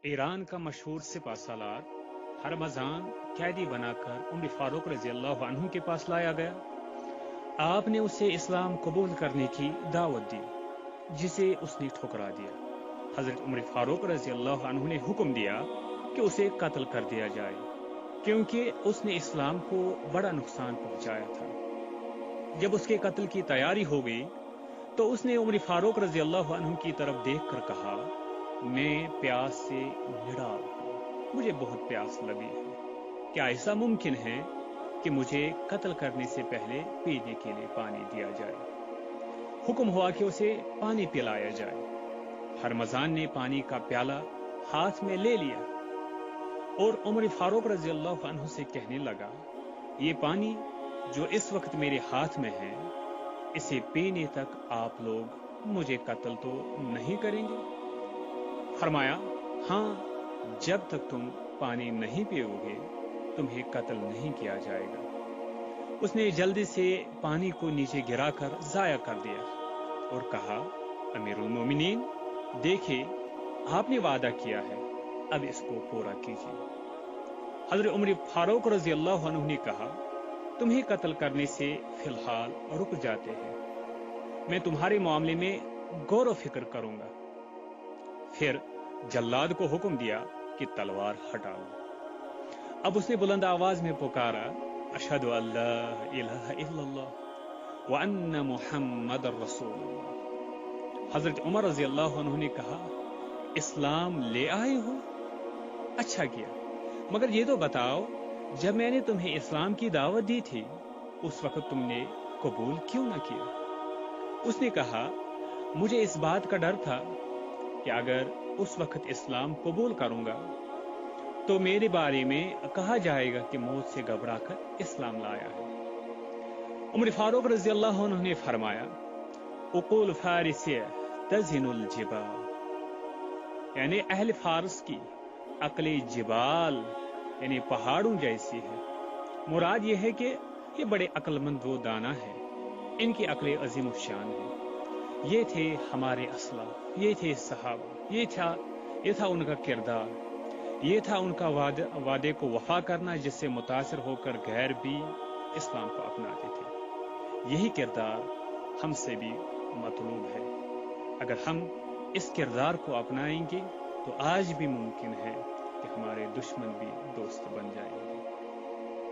Iran का मशहूर सिपह सालार हरमजान कैदी बनाकर उमर फारूक रजी अल्लाह अन्हु के पास लाया गया। आपने उसे इस्लाम कबूल करने की दावत दी, जिसे उसने ठुकरा दिया। हजरत उमर फारूक रजी अल्लाह अन्हु ने हुक्म दिया कि उसे कत्ल कर दिया जाए, क्योंकि उसने इस्लाम को बड़ा नुकसान पहुंचाया था। जब उसके कत्ल की तैयारी हो गई तो उसने उमर फारूक रजी अल्लाह अन्हु की तरफ देखकर कहा, मैं प्यास से निडाल हूं, मुझे बहुत प्यास लगी है। क्या ऐसा मुमकिन है कि मुझे कत्ल करने से पहले पीने के लिए पानी दिया जाए? हुक्म हुआ कि उसे पानी पिलाया जाए। हरमजान ने पानी का प्याला हाथ में ले लिया और उमर फारूक रजी अल्लाह अन्हु से कहने लगा, ये पानी जो इस वक्त मेरे हाथ में है, इसे पीने तक आप लोग मुझे कत्ल तो नहीं करेंगे? फरमाया, हाँ, जब तक तुम पानी नहीं पियोगे तुम्हें कत्ल नहीं किया जाएगा। उसने जल्दी से पानी को नीचे गिराकर जाया कर दिया और कहा, अमीरुल मोमिनीन, देखिए आपने वादा किया है, अब इसको पूरा कीजिए। हजरत उमर फारूक रजी अल्लाह अन्हु ने कहा, तुम्हें कत्ल करने से फिलहाल रुक जाते हैं, मैं तुम्हारे मामले में गौर फिक्र करूंगा। फिर जल्लाद को हुक्म दिया कि तलवार हटाओ। अब उसने बुलंद आवाज में पुकारा, अशहदु अल्ला इलाहा इल्लल्लाह व अन्ना मुहम्मदर रसूलुल्लाह। हजरत उमर रजी अल्लाह अन्हु ने कहा, इस्लाम ले आए हो? अच्छा किया, मगर ये तो बताओ, जब मैंने तुम्हें इस्लाम की दावत दी थी उस वक्त तुमने कबूल क्यों न किया? उसने कहा, मुझे इस बात का डर था कि अगर उस वक्त इस्लाम कबूल करूंगा तो मेरे बारे में कहा जाएगा कि मौत से घबराकर इस्लाम लाया है। उमर फारूक रजी अल्लाह अन्हु ने फरमाया, उक़ूल फारिसिया तज़िनुल जिबाल, यानी अहल फारस की अक्ले जिबाल यानी पहाड़ों जैसी है। मुराद यह है कि ये बड़े अक्लमंद वो दाना है, इनकी अक्लें अजीम शान है। ये थे हमारे असलाफ, ये थे सहाबा, ये था उनका किरदार, ये था उनका वादे को वफा करना, जिससे मुतासिर होकर गैर भी इस्लाम को अपनाते थे। यही किरदार हमसे भी मतलूब है। अगर हम इस किरदार को अपनाएंगे तो आज भी मुमकिन है कि हमारे दुश्मन भी दोस्त बन जाएंगे।